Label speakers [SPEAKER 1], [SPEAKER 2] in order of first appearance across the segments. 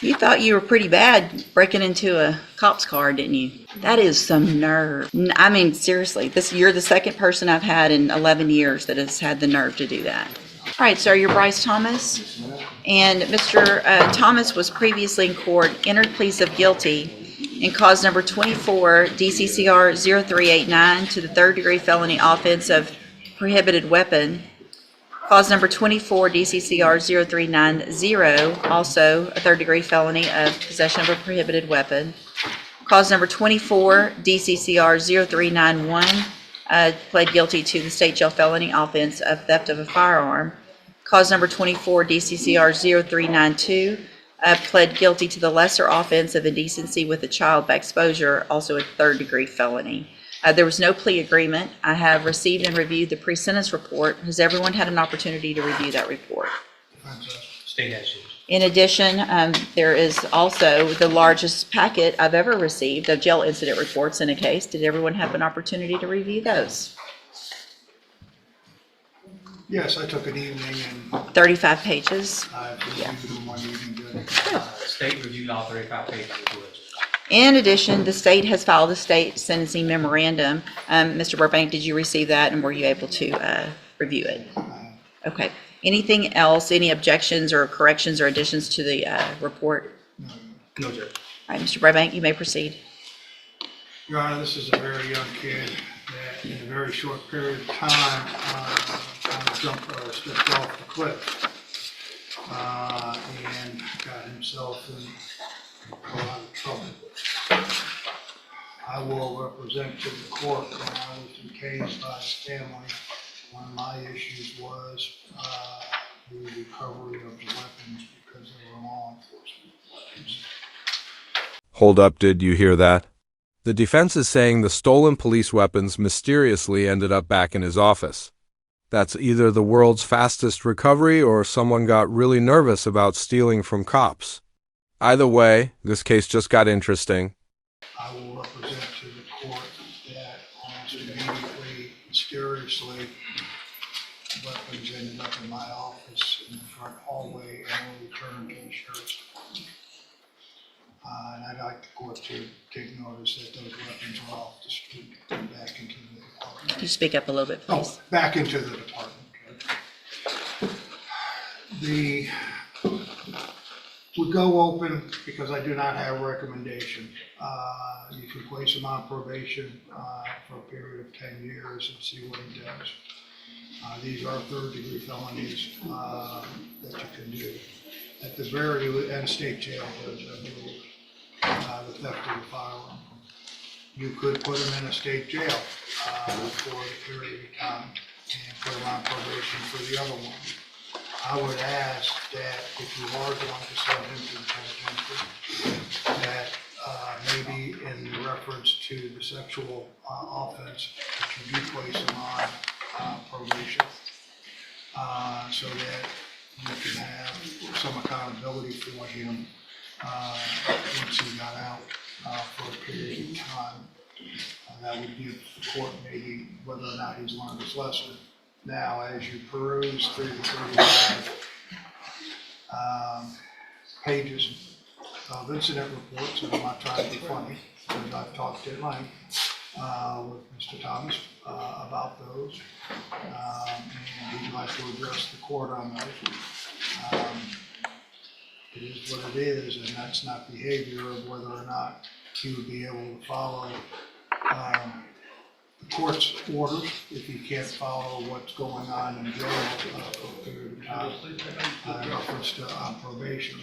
[SPEAKER 1] You thought you were pretty bad breaking into a cop's car, didn't you? That is some nerve. I mean, seriously, you're the second person I've had in 11 years that has had the nerve to do that. All right, sir, you're Bryce Thomas. And Mr. Thomas was previously in court, entered pleas of guilty in cause number 24, DCCR 0389 to the third-degree felony offense of prohibited weapon. Cause number 24, DCCR 0390, also a third-degree felony of possession of a prohibited weapon. Cause number 24, DCCR 0391, pled guilty to the state jail felony offense of theft of a firearm. Cause number 24, DCCR 0392, pled guilty to the lesser offense of indecency with a child by exposure, also a third-degree felony. There was no plea agreement. I have received and reviewed the pre-sentence report. Has everyone had an opportunity to review that report?
[SPEAKER 2] State has.
[SPEAKER 1] In addition, there is also the largest packet I've ever received of jail incident reports in a case. Did everyone have an opportunity to review those?
[SPEAKER 3] Yes, I took an evening and
[SPEAKER 1] 35 pages.
[SPEAKER 3] I reviewed them one evening.
[SPEAKER 2] State reviewed all 35 pages as well.
[SPEAKER 1] In addition, the state has filed a state sentencing memorandum. Mr. Burbank, did you receive that and were you able to review it? Okay. Anything else, any objections or corrections or additions to the report?
[SPEAKER 3] No, Judge.
[SPEAKER 1] All right, Mr. Burbank, you may proceed.
[SPEAKER 3] Your Honor, this is a very young kid that in a very short period of time stepped off the cliff and got himself in a lot of trouble. I will represent to the court when I was encased by his family. One of my issues was the recovery of the weapons because they were law enforcement weapons.
[SPEAKER 4] Hold up, did you hear that? The defense is saying the stolen police weapons mysteriously ended up back in his office. That's either the world's fastest recovery or someone got really nervous about stealing from cops. Either way, this case just got interesting.
[SPEAKER 3] I will represent to the court that almost immediately, mysteriously, weapons ended up in my office in the front hallway and were returned to the sheriff's department. And I'd like the court to take notice that those weapons are off the street and back into the department.
[SPEAKER 1] Could you speak up a little bit, please?
[SPEAKER 3] Oh, back into the department. The would go open because I do not have a recommendation. You can place him on probation for a period of 10 years and see what he does. These are third-degree felonies that you can do. At the very and state jail, Judge, I believe, the theft of the firearm. You could put him in a state jail for a period of time and put him on probation for the other one. I would ask that if you are going to send him to the penitentiary, that maybe in reference to the sexual offense, that you do place him on probation, so that you can have some accountability for him once he got out for a period of time. That would give the court maybe whether or not he's learned his lesson. Now, as you peruse through the 35 pages of incident reports, and I'm not trying to be funny, because I've talked at length with Mr. Thomas about those, and he'd like to address the court on those. It is what it is, and that's not behavior of whether or not he would be able to follow the court's orders if he can't follow what's going on in jail for a period of time in reference to on probation.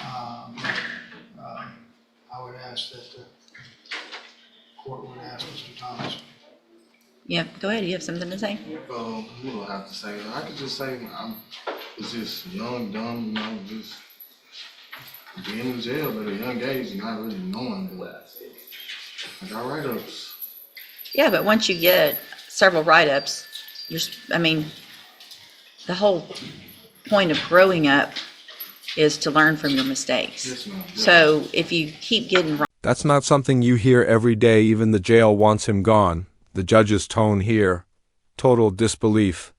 [SPEAKER 3] I would ask that the court would ask Mr. Thomas.
[SPEAKER 1] Yeah, go ahead. You have something to say?
[SPEAKER 5] You don't have to say. I could just say was just young, dumb, just being in jail at a young age and not really knowing that. I got write-ups.
[SPEAKER 1] Yeah, but once you get several write-ups, the whole point of growing up is to learn from your mistakes.
[SPEAKER 5] Yes, ma'am. Yes.
[SPEAKER 1] So if you keep getting
[SPEAKER 4] That's not something you hear every day. Even the jail wants him gone. The judge's tone here, total disbelief.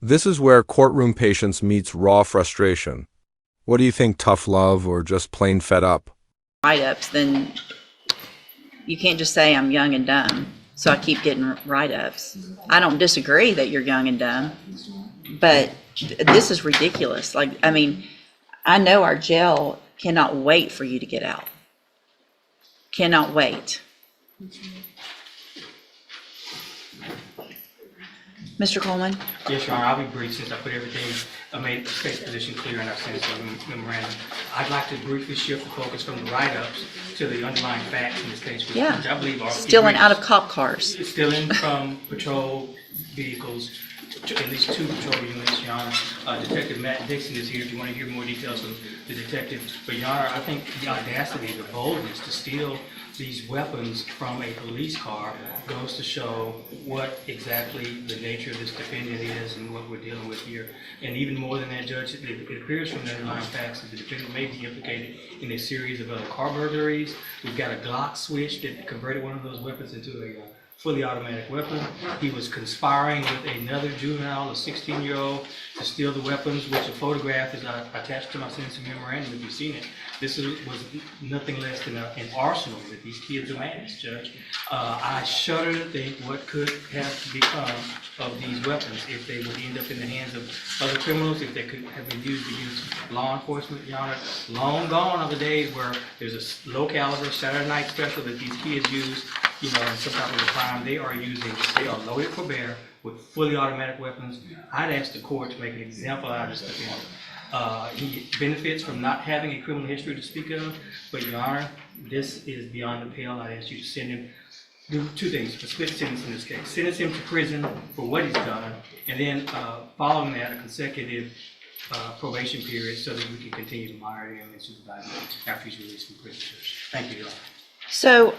[SPEAKER 4] This is where courtroom patience meets raw frustration. What do you think, tough love or just plain fed up?
[SPEAKER 1] write-ups, then you can't just say I'm young and dumb, so I keep getting write-ups. I don't disagree that you're young and dumb, but this is ridiculous. Like, I mean, I know our jail cannot wait for you to get out. Cannot wait. Mr. Coleman?
[SPEAKER 2] Yes, Your Honor, I'll be brief since I put everything, I made the state's position clear in our sentencing memorandum. I'd like to briefly shift the focus from the write-ups to the underlying facts in the state's,
[SPEAKER 1] Yeah.
[SPEAKER 2] which I believe are.
[SPEAKER 1] Stealing out of cop cars.
[SPEAKER 2] Stealing from patrol vehicles, at least 2 patrol units, Your Honor. Detective Matt Dixon is here if you want to hear more details of the detective. But Your Honor, I think the audacity, the boldness to steal these weapons from a police car goes to show what exactly the nature of this defendant is and what we're dealing with here. And even more than that, Judge, it appears from the underlying facts that the defendant may be implicated in a series of other car burglaries. We've got a Glock switch that converted one of those weapons into a fully automatic weapon. He was conspiring with another juvenile, a 16-year-old, to steal the weapons, which a photograph is attached to my sentencing memorandum if you've seen it. This was nothing less than an arsenal that these kids amassed, Judge. I shudder to think what could have become of these weapons if they would end up in the hands of other criminals, if they could have been used against law enforcement, Your Honor. Long gone are the days where there's a low caliber Saturday night special that these kids use, you know, in some type of a crime. They are loaded for bear with fully automatic weapons. I'd ask the court to make an example out of this defendant. He benefits from not having a criminal history to speak of, but Your Honor, this is beyond the pale. I'd ask you to send him, do 2 things, a split sentence in this case. Sentence him to prison for what he's done, and then following that, a consecutive probation period so that we can continue to monitor him and supervise him after he's released from prison. Thank you, Your Honor.
[SPEAKER 1] So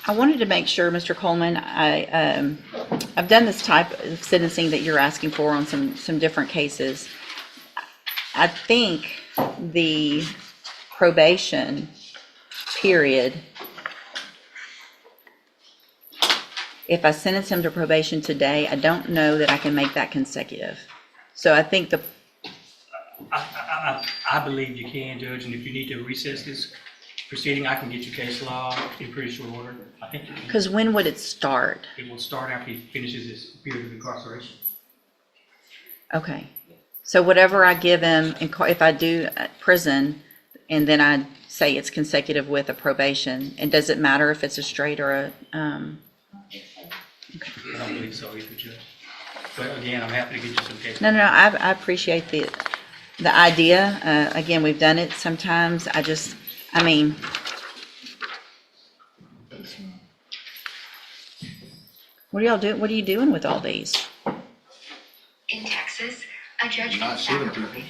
[SPEAKER 1] I wanted to make sure, Mr. Coleman, I've done this type of sentencing that you're asking for on some different cases. I think the probation period, if I sentence him to probation today, I don't know that I can make that consecutive. So I think
[SPEAKER 2] I believe you can, Judge, and if you need to recess this proceeding, I can get you case law in pretty short order. I think you can.
[SPEAKER 1] because when would it start?
[SPEAKER 2] It will start after he finishes his period of incarceration.
[SPEAKER 1] Okay. So whatever I give him, if I do prison, and then I say it's consecutive with a probation, and does it matter if it's a straight or a,
[SPEAKER 2] I don't believe so either, Judge. But again, I'm happy to get you some case.
[SPEAKER 1] no, I appreciate the idea. Again, we've done it sometimes. I mean, what are y'all doing? What are you doing with all these?
[SPEAKER 6] In Texas, a judge
[SPEAKER 5] Not
[SPEAKER 6] can
[SPEAKER 5] shooting
[SPEAKER 6] sacrifice.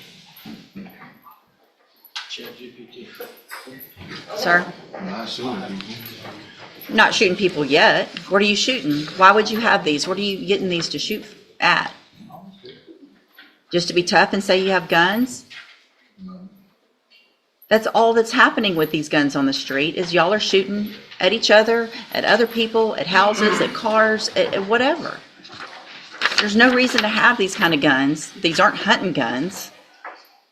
[SPEAKER 5] people.
[SPEAKER 1] Sir?
[SPEAKER 5] Not shooting people.
[SPEAKER 1] Not shooting people yet. What are you shooting? Why would you have these? What are you getting these to shoot at? Just to be tough and say you have guns? That's all that's happening with these guns on the street is y'all are shooting at each other, at other people, at houses, at cars, at whatever. There's no reason to have these kind of guns. These aren't hunting guns,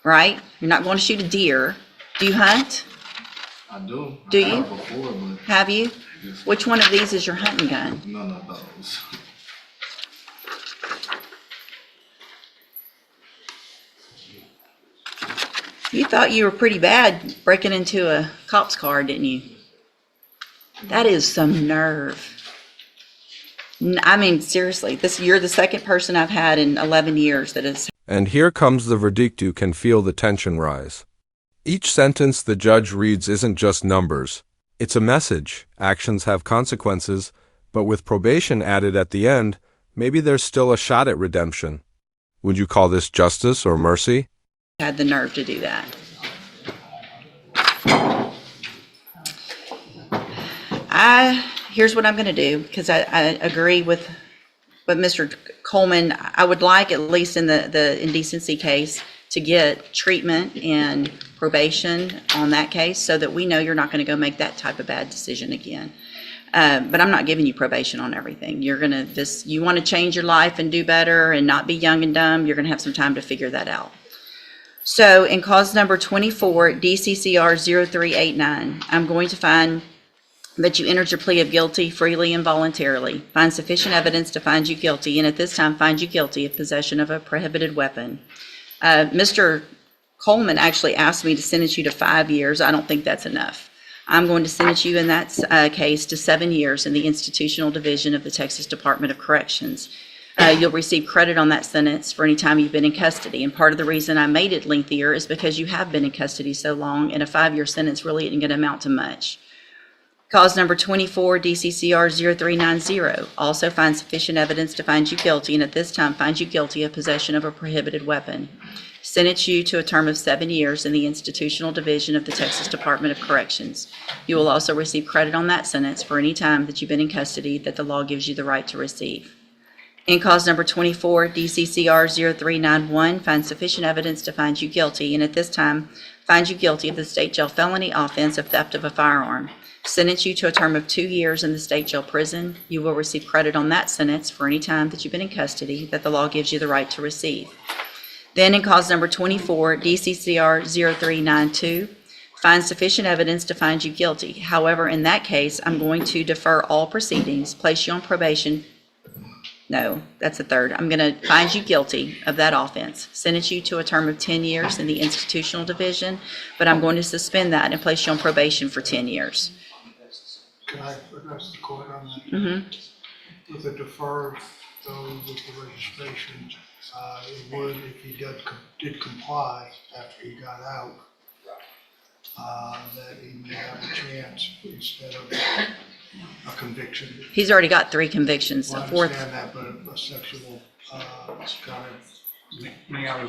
[SPEAKER 1] right? You're not going to shoot a deer. Do you hunt?
[SPEAKER 5] I do.
[SPEAKER 1] Do
[SPEAKER 5] I
[SPEAKER 1] you?
[SPEAKER 5] have before, but
[SPEAKER 1] Have you? Which one of these is your hunting gun?
[SPEAKER 5] none of those.
[SPEAKER 1] You thought you were pretty bad breaking into a cop's car, didn't you? That is some nerve. I mean, seriously, you're the second person I've had in 11 years that has.
[SPEAKER 4] And here comes the verdict. You can feel the tension rise. Each sentence the judge reads isn't just numbers. It's a message. Actions have consequences, but with probation added at the end, maybe there's still a shot at redemption. Would you call this justice or mercy?
[SPEAKER 1] Had the nerve to do that. Here's what I'm going to do, because I agree with what Mr. Coleman, I would like, at least in the indecency case, to get treatment and probation on that case so that we know you're not going to go make that type of bad decision again. But I'm not giving you probation on everything. You're going to you want to change your life and do better and not be young and dumb, you're going to have some time to figure that out. So in cause number 24, DCCR 0389, I'm going to find that you entered your plea of guilty freely and voluntarily, find sufficient evidence to find you guilty, and at this time find you guilty of possession of a prohibited weapon. Mr. Coleman actually asked me to sentence you to 5 years. I don't think that's enough. I'm going to sentence you in that case to 7 years in the Institutional Division of the Texas Department of Corrections. You'll receive credit on that sentence for any time you've been in custody. And part of the reason I made it lengthier is because you have been in custody so long, and a 5-year sentence really isn't going to amount to much. Cause number 24, DCCR 0390, also find sufficient evidence to find you guilty, and at this time find you guilty of possession of a prohibited weapon. Sentence you to a term of 7 years in the Institutional Division of the Texas Department of Corrections. You will also receive credit on that sentence for any time that you've been in custody that the law gives you the right to receive. In cause number 24, DCCR 0391, find sufficient evidence to find you guilty, and at this time find you guilty of the state jail felony offense of theft of a firearm. Sentence you to a term of 2 years in the state jail prison. You will receive credit on that sentence for any time that you've been in custody that the law gives you the right to receive. Then in cause number 24, DCCR 0392, find sufficient evidence to find you guilty. However, in that case, I'm going to defer all proceedings, place you on probation. No, that's the third. I'm going to find you guilty of that offense, sentence you to a term of 10 years in the Institutional Division, but I'm going to suspend that and place you on probation for 10 years.
[SPEAKER 3] Can I address the court on that?
[SPEAKER 1] Mm-hmm.
[SPEAKER 3] With the deferred, though, with the registration, it would, if he did comply after he got out, that he may have a chance instead of a conviction.
[SPEAKER 1] He's already got 3 convictions.
[SPEAKER 3] Well,
[SPEAKER 1] A
[SPEAKER 3] I
[SPEAKER 1] fourth.
[SPEAKER 3] understand that, but a sexual kind of.
[SPEAKER 2] May I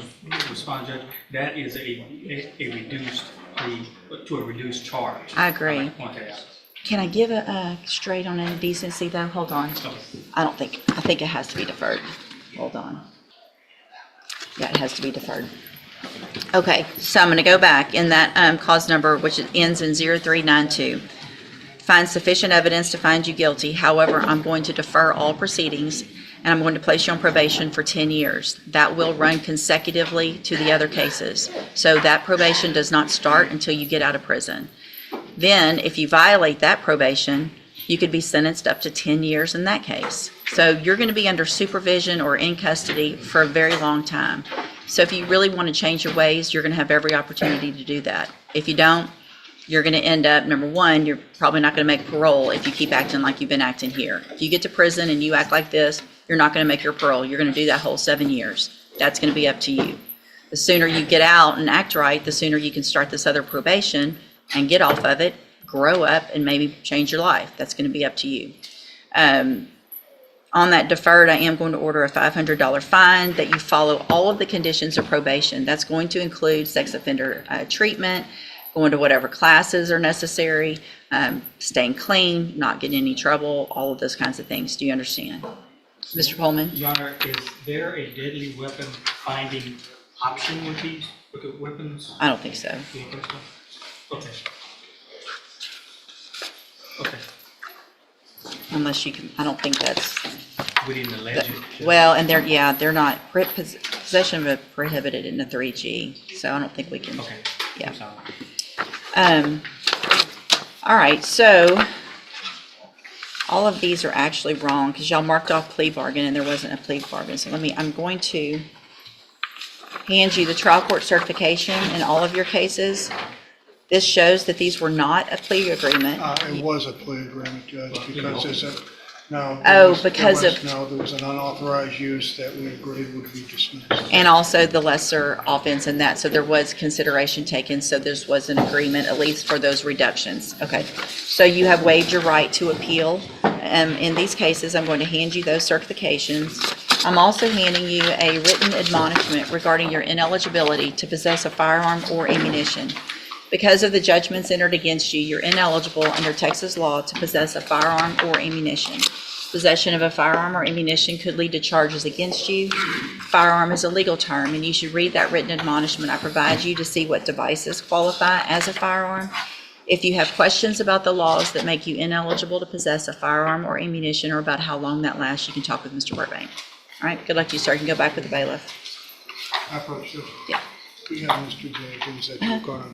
[SPEAKER 2] respond, Judge? That is a reduced plea to a reduced charge.
[SPEAKER 1] I agree.
[SPEAKER 2] I want to add.
[SPEAKER 1] Can I give a straight on indecency though? Hold on. I think it has to be deferred. Hold on. Yeah, it has to be deferred. Okay, so I'm going to go back in that cause number, which ends in 0392. Find sufficient evidence to find you guilty. However, I'm going to defer all proceedings, and I'm going to place you on probation for 10 years. That will run consecutively to the other cases. So that probation does not start until you get out of prison. Then, if you violate that probation, you could be sentenced up to 10 years in that case. So you're going to be under supervision or in custody for a very long time. So if you really want to change your ways, you're going to have every opportunity to do that. If you don't, you're going to end up, number one, you're probably not going to make parole if you keep acting like you've been acting here. If you get to prison and you act like this, you're not going to make your parole. You're going to do that whole 7 years. That's going to be up to you. The sooner you get out and act right, the sooner you can start this other probation and get off of it, grow up, and maybe change your life. That's going to be up to you. On that deferred, I am going to order a $500 fine that you follow all of the conditions of probation. That's going to include sex offender treatment, going to whatever classes are necessary, staying clean, not getting in any trouble, all of those kinds of things. Do you understand? Mr. Coleman?
[SPEAKER 2] Your Honor, is there a deadly weapon finding option with these weapons?
[SPEAKER 1] I don't think so.
[SPEAKER 2] Do you think so? Okay. Okay.
[SPEAKER 1] Unless you can, I don't think that's,
[SPEAKER 2] We didn't allege it.
[SPEAKER 1] well, and they're not, possession of a prohibited in the 3G, so I don't think we can.
[SPEAKER 2] Okay.
[SPEAKER 1] Yeah.
[SPEAKER 2] I'm sorry.
[SPEAKER 1] All right, so all of these are actually wrong because y'all marked off plea bargain and there wasn't a plea bargain. So I'm going to hand you the trial court certification in all of your cases. This shows that these were not a plea agreement.
[SPEAKER 3] It was a plea agreement, Judge, because there's a, no.
[SPEAKER 1] Oh, because of-
[SPEAKER 3] No, there was an unauthorized use that we agreed would be dismissed.
[SPEAKER 1] And also the lesser offense in that, so there was consideration taken, so this was an agreement, at least for those reductions. Okay, so you have waived your right to appeal. In these cases, I'm going to hand you those certifications. I'm also handing you a written admonishment regarding your ineligibility to possess a firearm or ammunition. Because of the judgments entered against you, you're ineligible under Texas law to possess a firearm or ammunition. Possession of a firearm or ammunition could lead to charges against you. Firearm is a legal term, and you should read that written admonishment I provide you to see what devices qualify as a firearm. If you have questions about the laws that make you ineligible to possess a firearm or ammunition, or about how long that lasts, you can talk with Mr. Burbank. All right, good luck to you, sir. You can go back with the bailiff.
[SPEAKER 3] I approach you.
[SPEAKER 1] Yeah.
[SPEAKER 3] We have Mr. Jenkins that you're gonna